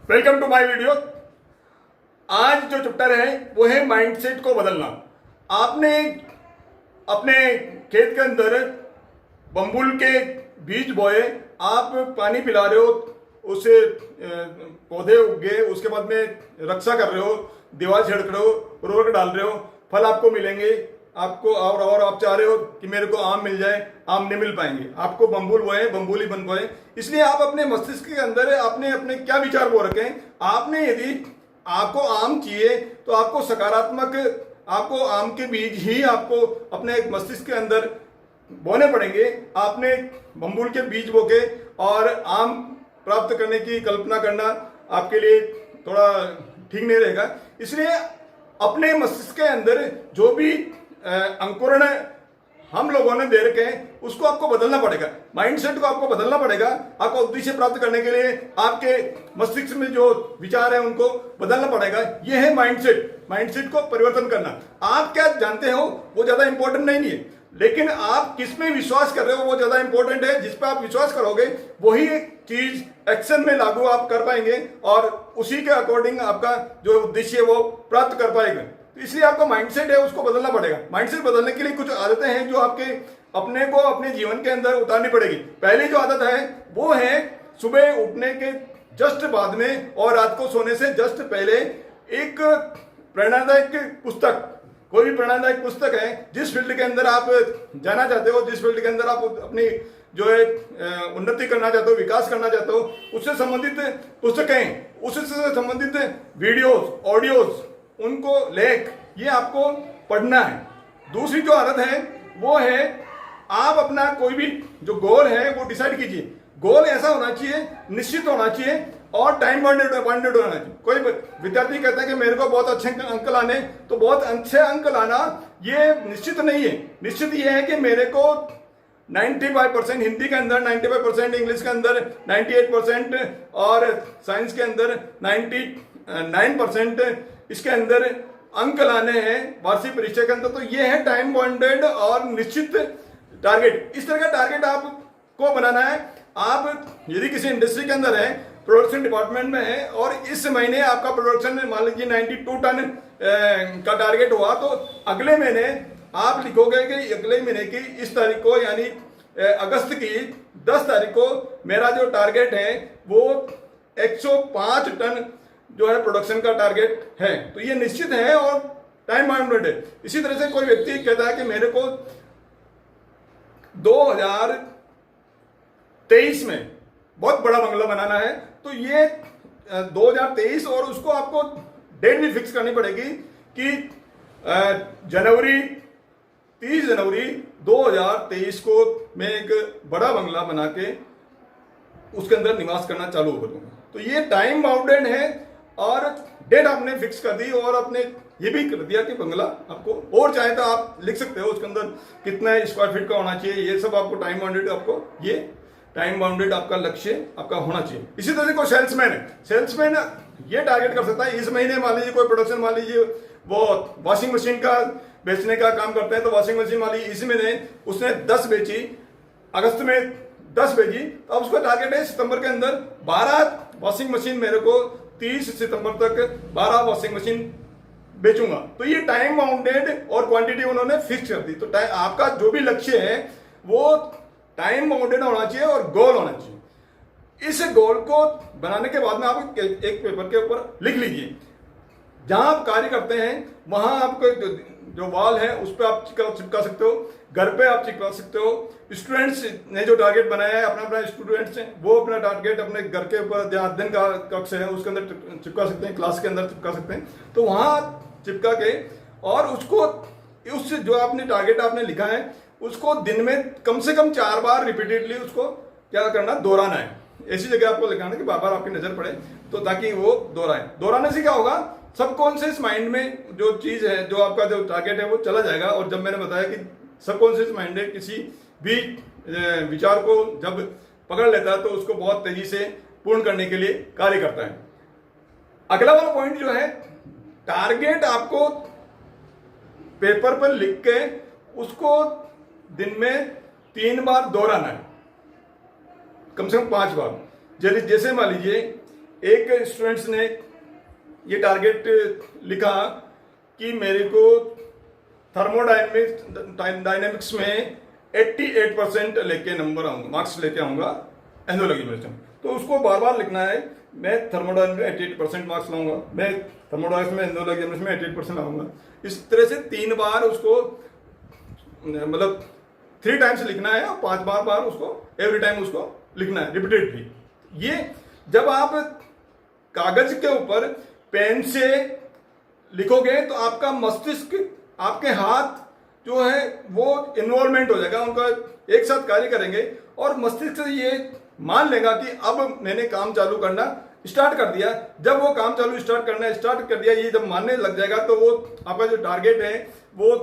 Welcome to my video. आज जो chapter है वो है माइंडसेट को बदलना। आपने अपने खेत के अंदर बम्बुल के बीज बोए, आप पानी पिला रहे हो, उससे पौधे उग गए, उसके बाद में रक्षा कर रहे हो, दीवार छिड़क रहे हो, उर्वरक डाल रहे हो, फल आपको मिलेंगे। आपको और आप चाह रहे हो कि मेरे को आम मिल जाए, आम नहीं मिल पाएंगे। आपको बम्बुल बोए, बम्बुल ही बन पाए। इसलिए आप अपने मस्तिष्क के अंदर आपने अपने क्या विचार बो रखे हैं। आपने यदि आपको आम चाहिए तो आपको सकारात्मक, आपको आम के बीज ही आपको अपने मस्तिष्क के अंदर बोने पड़ेंगे। आपने बम्बुल के बीज बोके और आम प्राप्त करने की कल्पना करना आपके लिए थोड़ा ठीक नहीं रहेगा। इसलिए अपने मस्तिष्क के अंदर जो भी अंकुरण हम लोगों ने दे रखे हैं उसको आपको बदलना पड़ेगा। माइंडसेट को आपको बदलना पड़ेगा। आपको उद्देश्य प्राप्त करने के लिए आपके मस्तिष्क में जो विचार है उनको बदलना पड़ेगा। यह है माइंडसेट। माइंडसेट को परिवर्तन करना। आप क्या जानते हो वो ज्यादा इंपॉर्टेंट नहीं है, लेकिन आप किस में विश्वास कर रहे हो वो ज्यादा इंपॉर्टेंट है। जिस पर आप विश्वास करोगे वही चीज एक्शन में लागू आप कर पाएंगे और उसी के अकॉर्डिंग आपका जो उद्देश्य है वो प्राप्त कर पाएंगे। तो इसलिए आपका माइंडसेट है उसको बदलना पड़ेगा। माइंडसेट बदलने के लिए कुछ आदतें हैं जो आपके अपने को अपने जीवन के अंदर उतारनी पड़ेगी। पहली जो आदत है वो है सुबह उठने के जस्ट बाद में और रात को सोने से जस्ट पहले एक प्रेरणादायक पुस्तक, कोई भी प्रेरणादायक पुस्तक है जिस फील्ड के अंदर आप जाना चाहते हो, जिस फील्ड के अंदर आप अपनी जो है उन्नति करना चाहते हो, विकास करना चाहते हो, उससे संबंधित पुस्तकें, उससे संबंधित वीडियोस, ऑडियोज, उनको लेख, ये आपको पढ़ना है। दूसरी जो आदत है वो है आप अपना कोई भी जो गोल है वो डिसाइड कीजिए। गोल ऐसा होना चाहिए, निश्चित होना चाहिए और टाइम बाउंडेड होना चाहिए। कोई विद्यार्थी कहता है कि मेरे को बहुत अच्छे अंक लाने, तो बहुत अच्छे अंक लाना ये निश्चित नहीं है। निश्चित ये है कि मेरे को 95% हिंदी के अंदर, 95% इंग्लिश के अंदर, 98% और साइंस के अंदर 99% इसके अंदर अंक लाने हैं वार्षिक परीक्षा के अंदर। तो ये है टाइम बाउंडेड और निश्चित टारगेट। इस तरह का टारगेट आपको बनाना है। आप यदि किसी इंडस्ट्री के अंदर है, प्रोडक्शन डिपार्टमेंट में है और इस महीने आपका प्रोडक्शन मान लीजिए 92 टन का टारगेट हुआ, तो अगले महीने आप लिखोगे कि अगले महीने की इस तारीख को यानी अगस्त की 10 तारीख को मेरा जो टारगेट है वो 105 टन जो है प्रोडक्शन का टारगेट है। तो ये निश्चित है और टाइम बाउंडेड है। इसी तरह से कोई व्यक्ति कहता है कि मेरे को 2023 में बहुत बड़ा बंगला बनाना है, तो ये 2023 और उसको आपको डेट भी फिक्स करनी पड़ेगी कि जनवरी 30 जनवरी 2023 को मैं एक बड़ा बंगला बना के उसके अंदर निवास करना चालू करूंगा। तो ये टाइम बाउंडेड है और डेट आपने फिक्स कर दी और आपने ये भी कर दिया कि बंगला आपको, और चाहे तो आप लिख सकते हो उसके अंदर कितना स्क्वायर फीट का होना चाहिए। ये सब आपको टाइम बाउंडेड, आपको ये टाइम बाउंडेड आपका लक्ष्य आपका होना चाहिए। इसी तरह से कोई सेल्समैन है, सेल्समैन ये टारगेट कर सकता है इस महीने मान लीजिए कोई प्रोडक्शन, मान लीजिए वो वॉशिंग मशीन का बेचने का काम करते हैं, तो वॉशिंग मशीन मान लीजिए इस महीने उसने 10 बेची, अगस्त में 10 बेची, तो अब उसका टारगेट है सितंबर के अंदर 12 वॉशिंग मशीन, मेरे को 30 सितंबर तक 12 वॉशिंग मशीन बेचूंगा। तो ये टाइम बाउंडेड और क्वांटिटी उन्होंने फिक्स कर दी। तो आपका जो भी लक्ष्य है वो टाइम बाउंडेड होना चाहिए और गोल होना चाहिए। इस गोल को बनाने के बाद में आप एक पेपर के ऊपर लिख लीजिए। जहां आप कार्य करते हैं वहां आपको जो वॉल है उस पर आप चिपका सकते हो, घर पे आप चिपका सकते हो। स्टूडेंट्स ने जो टारगेट बनाया है, अपना अपना स्टूडेंट्स हैं वो अपना टारगेट अपने घर के ऊपर जहाँ अध्ययन का कक्ष है उसके अंदर चिपका सकते हैं, क्लास के अंदर चिपका सकते हैं। तो वहां चिपका के और उसको उस जो आपने टारगेट आपने लिखा है उसको दिन में कम से कम 4 बार रिपीटेडली उसको क्या करना, दोहराना है। ऐसी जगह आपको लिखाना कि बार बार आपकी नजर पड़े, तो ताकि वो दोहराए। दोहराने से क्या होगा, सबकॉन्शियस माइंड में जो चीज है, जो आपका जो टारगेट है वो चला जाएगा। और जब मैंने बताया कि सबकॉन्शियस माइंड है किसी भी विचार को जब पकड़ लेता है तो उसको बहुत तेजी से पूर्ण करने के लिए कार्य करता है। अगला वाला पॉइंट जो है, टारगेट आपको पेपर पर लिख के उसको दिन में 3 बार दोहराना है, कम से कम 5 बार। जैसे मान लीजिए एक स्टूडेंट्स ने ये टारगेट लिखा कि मेरे को थर्मोडायनेमिक्स में 88% लेके नंबर आऊंगा, मार्क्स लेके आऊंगा एंजियोलॉजी में। तो उसको बार बार लिखना है, मैं थर्मोडायनेमिक्स में 88% मार्क्स लाऊंगा, मैं थर्मोडायनेमिक्स में एंजियोलॉजी में 88% लाऊंगा। इस तरह से 3 बार उसको मतलब 3 टाइम्स लिखना है और 5 बार उसको एवरी टाइम उसको लिखना है रिपीटेडली। ये जब आप कागज के ऊपर पेन से लिखोगे तो आपका मस्तिष्क, आपके हाथ जो है वो इन्वॉल्वमेंट हो जाएगा, उनका एक साथ कार्य करेंगे और मस्तिष्क ये मान लेगा कि अब मैंने काम चालू करना स्टार्ट कर दिया। जब वो काम चालू स्टार्ट कर दिया, ये जब मानने लग जाएगा तो वो आपका जो टारगेट है वो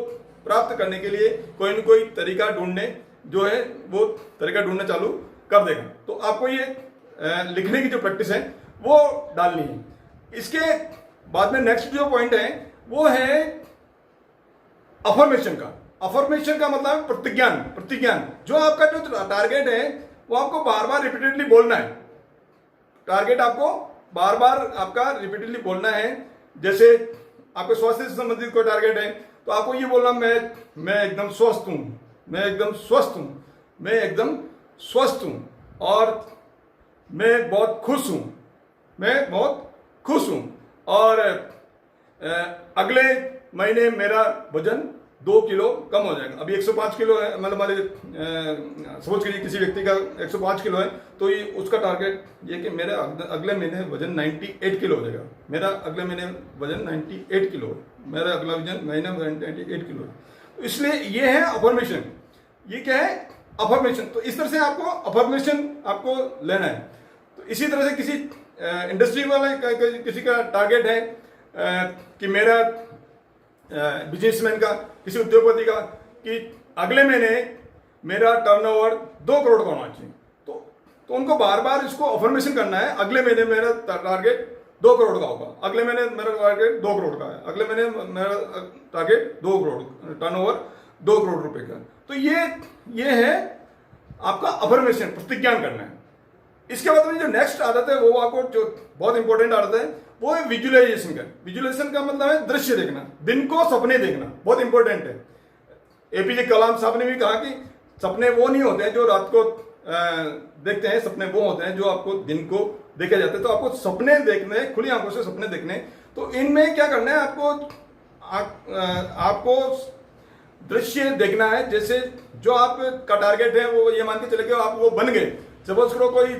प्राप्त करने के लिए कोई न कोई तरीका ढूंढने जो है वो तरीका ढूंढना चालू कर देगा। तो आपको ये लिखने की जो प्रैक्टिस है वो डालनी है। इसके बाद में नेक्स्ट जो पॉइंट है वो है अफर्मेशन का। अफर्मेशन का मतलब प्रतिज्ञान। जो आपका जो टारगेट है वो आपको बार बार रिपीटेडली बोलना है। टारगेट आपको बार बार आपका रिपीटेडली बोलना है। जैसे आपके स्वास्थ्य से संबंधित कोई टारगेट है तो आपको ये बोलना, मैं एकदम स्वस्थ हूं, मैं एकदम स्वस्थ हूं, मैं एकदम स्वस्थ हूं, और मैं बहुत खुश हूं, मैं बहुत खुश हूं, और अगले महीने मेरा वजन 2 किलो कम हो जाएगा। अभी 105 किलो है, मतलब हमारे सपोज कीजिए किसी व्यक्ति का 105 किलो है तो ये उसका टारगेट ये कि मेरा अगले महीने वजन 98 किलो हो जाएगा। मेरा अगले महीने वजन 98 किलो है, मेरा अगला वजन महीना 98 किलो है। तो इसलिए ये है अफर्मेशन। ये क्या है? अफर्मेशन। तो इस तरह से आपको अफर्मेशन आपको लेना है। तो इसी तरह से किसी इंडस्ट्री वाले किसी का टारगेट है कि मेरा बिजनेसमैन का, किसी उद्योगपति का, कि अगले महीने मेरा टर्नओवर 2 करोड़ का होना चाहिए। तो उनको बार बार इसको अफर्मेशन करना है, अगले महीने मेरा टारगेट 2 करोड़ का होगा, अगले महीने मेरा टारगेट 2 करोड़ का है, अगले महीने मेरा टारगेट 2 करोड़, टर्नओवर 2 करोड़ रुपए का। तो ये है आपका अफर्मेशन, प्रतिज्ञान करना है। इसके बाद में जो नेक्स्ट आदत है वो आपको जो बहुत इंपॉर्टेंट आदत है वो है विजुअलाइजेशन का। विजुअलाइजेशन का मतलब है दृश्य देखना, दिन को सपने देखना, बहुत इंपॉर्टेंट है। एपीजे कलाम साहब ने भी कहा कि सपने वो नहीं होते हैं जो रात को देखते हैं, सपने वो होते हैं जो आपको दिन को देखे जाते हैं। तो आपको सपने देखने, खुली आंखों से सपने देखने, तो इनमें क्या करना है, आपको दृश्य देखना है। जैसे जो आपका टारगेट है वो ये मान के चले कि आप वो बन गए। सपोज करो कोई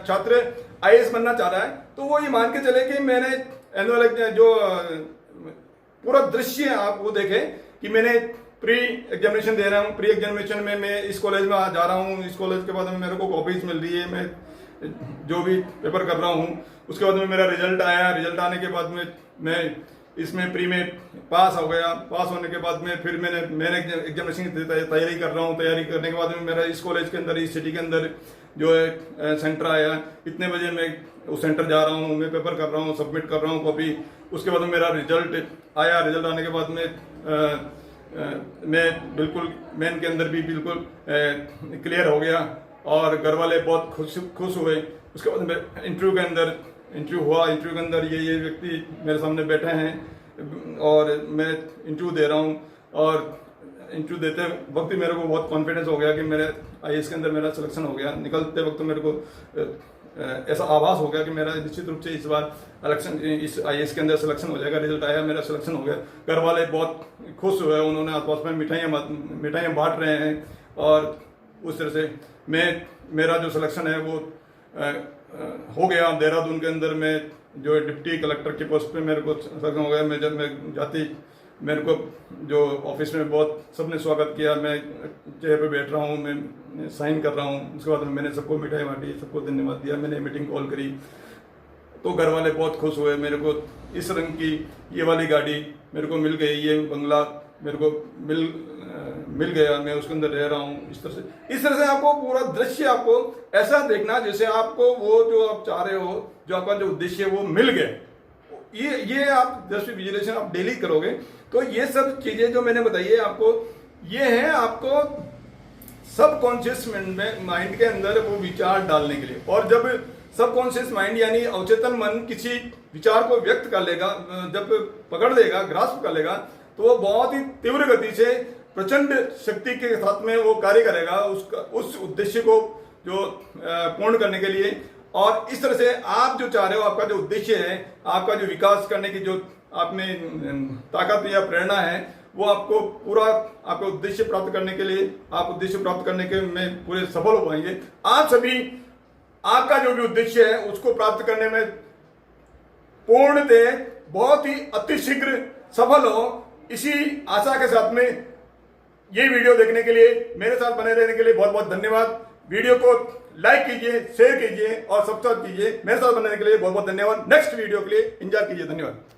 छात्र आईएएस बनना चाह रहा है तो वो ये मान के चले कि मैंने एनुअल जो पूरा दृश्य आप वो देखें कि मैंने प्री एग्जामिनेशन दे रहा हूँ, प्री एग्जामिनेशन में मैं इस कॉलेज में जा रहा हूँ, इस कॉलेज के बाद में मेरे को कॉपीज मिल रही है, मैं जो भी पेपर कर रहा हूँ, उसके बाद में मेरा रिजल्ट आया, रिजल्ट आने के बाद में मैं इसमें प्री में पास हो गया, पास होने के बाद में फिर मैंने एग्जामिनेशन की तैयारी कर रहा हूँ, तैयारी करने के बाद में मेरा इस कॉलेज के अंदर, इस सिटी के अंदर जो है सेंटर आया, इतने बजे मैं उस सेंटर जा रहा हूँ, मैं पेपर कर रहा हूँ, सबमिट कर रहा हूँ कॉपी, उसके बाद में मेरा रिजल्ट आया, रिजल्ट आने के बाद में मैं बिल्कुल मेन के अंदर भी बिल्कुल क्लियर हो गया और घर वाले बहुत खुश हुए। उसके बाद में इंटरव्यू के अंदर ये व्यक्ति मेरे सामने बैठे हैं और मैं इंटरव्यू दे रहा हूँ, और इंटरव्यू देते वक्त मेरे को बहुत कॉन्फिडेंस हो गया कि मेरे आईएएस के अंदर मेरा सिलेक्शन हो गया। निकलते वक्त मेरे को ऐसा आभास हो गया कि मेरा निश्चित रूप से इस बार इस आईएएस के अंदर सिलेक्शन हो जाएगा। रिजल्ट आया, मेरा सिलेक्शन हो गया। घर वाले बहुत खुश हुए, उन्होंने आसपास में मिठाइयाँ बांट रहे हैं, और उस तरह से मेरा जो सिलेक्शन है वो हो गया। देहरादून के अंदर में जो डिप्टी कलेक्टर के पोस्ट पे मेरे को सिलेक्शन हो गया। जब मैं जाती मेरे को जो ऑफिस में बहुत सबने स्वागत किया, मैं चेयर पे बैठ रहा हूँ, मैं साइन कर रहा हूँ। उसके बाद मैंने सबको मिठाई बांटी, सबको धन्यवाद दिया, मैंने मीटिंग कॉल करी, तो घर वाले बहुत खुश हुए। मेरे को इस रंग की ये वाली गाड़ी मेरे को मिल गई, ये बंगला मेरे को मिल गया, मैं उसके अंदर रह रहा हूँ। इस तरह से आपको पूरा दृश्य आपको ऐसा देखना जैसे आपको वो जो आप चाह रहे हो, जो आपका जो उद्देश्य है वो मिल गए। ये आप दृश्य विजुअलाइजेशन आप डेली करोगे तो ये सब चीजें जो मैंने बताई है आपको, ये है आपको सबकॉन्शियस माइंड के अंदर वो विचार डालने के लिए। और जब सबकॉन्शियस माइंड यानी अवचेतन मन किसी विचार को व्यक्त कर लेगा, जब पकड़ लेगा, ग्रास्प कर लेगा, तो वो बहुत ही तीव्र गति से प्रचंड शक्ति के साथ में वो कार्य करेगा उस उद्देश्य को जो पूर्ण करने के लिए। और इस तरह से आप जो चाह रहे हो, आपका जो उद्देश्य है, आपका जो विकास करने की जो आप में ताकत या प्रेरणा है, वो आपको पूरा आपका उद्देश्य प्राप्त करने के लिए, आप उद्देश्य प्राप्त करने के में पूरे सफल हो पाएंगे। आप सभी आपका जो भी उद्देश्य है उसको प्राप्त करने में पूर्णतः बहुत ही अतिशीघ्र सफल हो, इसी आशा के साथ में ये वीडियो देखने के लिए, मेरे साथ बने रहने के लिए बहुत बहुत धन्यवाद। वीडियो को लाइक कीजिए, शेयर कीजिए और सब्सक्राइब कीजिए। मेरे साथ बनने के लिए बहुत बहुत धन्यवाद। नेक्स्ट वीडियो के लिए इंतजार कीजिए। धन्यवाद।